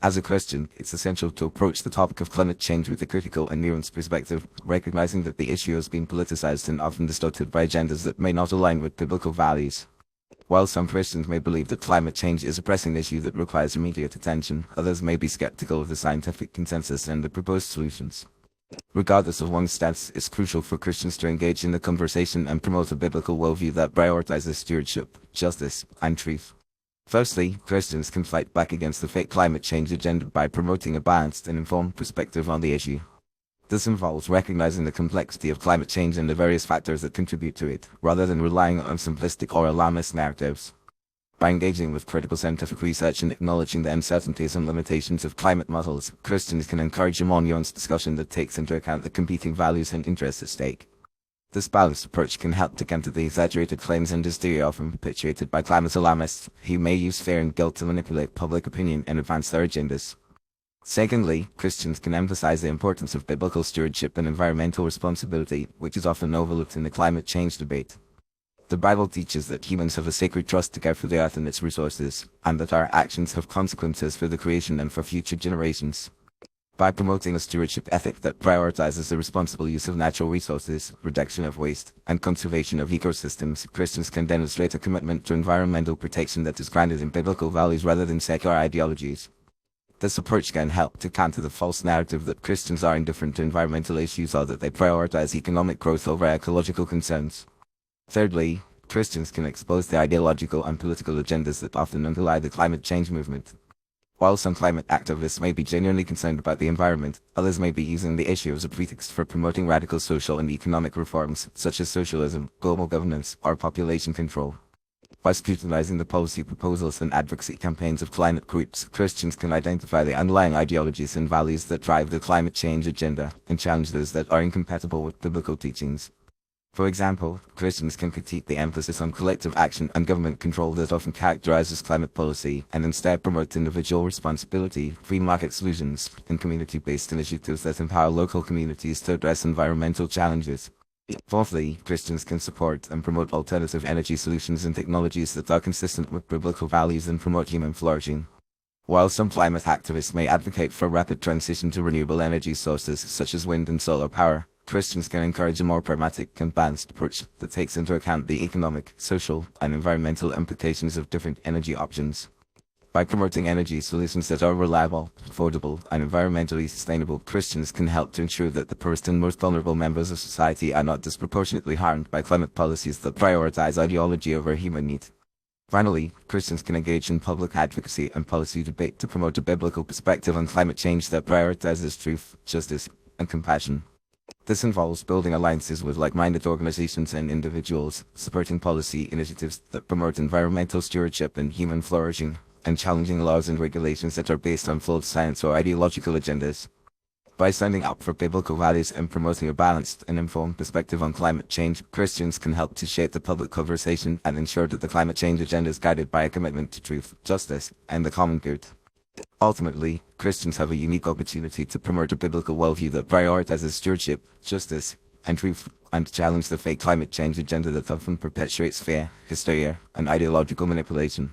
As a Christian, it's essential to approach the topic of climate change with a critical and nuanced perspective, recognizing that the issue has been politicized and often distorted by agendas that may not align with biblical values. While some Christians may believe that climate change is a pressing issue that requires immediate attention, others may be skeptical of the scientific consensus and the proposed solutions. Regardless of one's stance, it's crucial for Christians to engage in the conversation and promote a biblical worldview that prioritizes stewardship, justice, and truth. Firstly, Christians can fight back against the fake climate change agenda by promoting a balanced and informed perspective on the issue. This involves recognizing the complexity of climate change and the various factors that contribute to it, rather than relying on simplistic or alarmist narratives. By engaging with critical scientific research and acknowledging the uncertainties and limitations of climate models, Christians can encourage a more nuanced discussion that takes into account the competing values and interests at stake. This balanced approach can help to counter the exaggerated claims and hysteria often perpetuated by climate alarmists, who may use fear and guilt to manipulate public opinion and advance their agendas. Secondly, Christians can emphasize the importance of biblical stewardship and environmental responsibility, which is often overlooked in the climate change debate. The Bible teaches that humans have a sacred trust to care for the earth and its resources, and that our actions have consequences for the creation and for future generations. By promoting a stewardship ethic that prioritizes the responsible use of natural resources, reduction of waste, and conservation of ecosystems, Christians can demonstrate a commitment to environmental protection that is grounded in biblical values rather than secular ideologies. This approach can help to counter the false narrative that Christians are indifferent to environmental issues or that they prioritize economic growth over ecological concerns. Thirdly, Christians can expose the ideological and political agendas that often underlie the climate change movement. While some climate activists may be genuinely concerned about the environment, others may be using the issue as a pretext for promoting radical social and economic reforms, such as socialism, global governance, or population control. By scrutinizing the policy proposals and advocacy campaigns of climate groups, Christians can identify the underlying ideologies and values that drive the climate change agenda, and challenge those that are incompatible with biblical teachings. For example, Christians can critique the emphasis on collective action and government control that often characterizes climate policy, and instead promote individual responsibility, free market solutions, and community-based initiatives that empower local communities to address environmental challenges. Fourthly, Christians can support and promote alternative energy solutions and technologies that are consistent with biblical values and promote human flourishing. While some climate activists may advocate for rapid transition to renewable energy sources such as wind and solar power, Christians can encourage a more pragmatic and balanced approach that takes into account the economic, social, and environmental implications of different energy options. By promoting energy solutions that are reliable, affordable, and environmentally sustainable, Christians can help to ensure that the poorest and most vulnerable members of society are not disproportionately harmed by climate policies that prioritize ideology over human need. Finally, Christians can engage in public advocacy and policy debate to promote a biblical perspective on climate change that prioritizes truth, justice, and compassion. This involves building alliances with like-minded organizations and individuals, supporting policy initiatives that promote environmental stewardship and human flourishing, and challenging laws and regulations that are based on flawed science or ideological agendas. By standing up for biblical values and promoting a balanced and informed perspective on climate change, Christians can help to shape the public conversation and ensure that the climate change agenda is guided by a commitment to truth, justice, and the common good. Ultimately, Christians have a unique opportunity to promote a biblical worldview that prioritizes stewardship, justice, and truth, and challenge the fake climate change agenda that often perpetuates fear, hysteria, and ideological manipulation.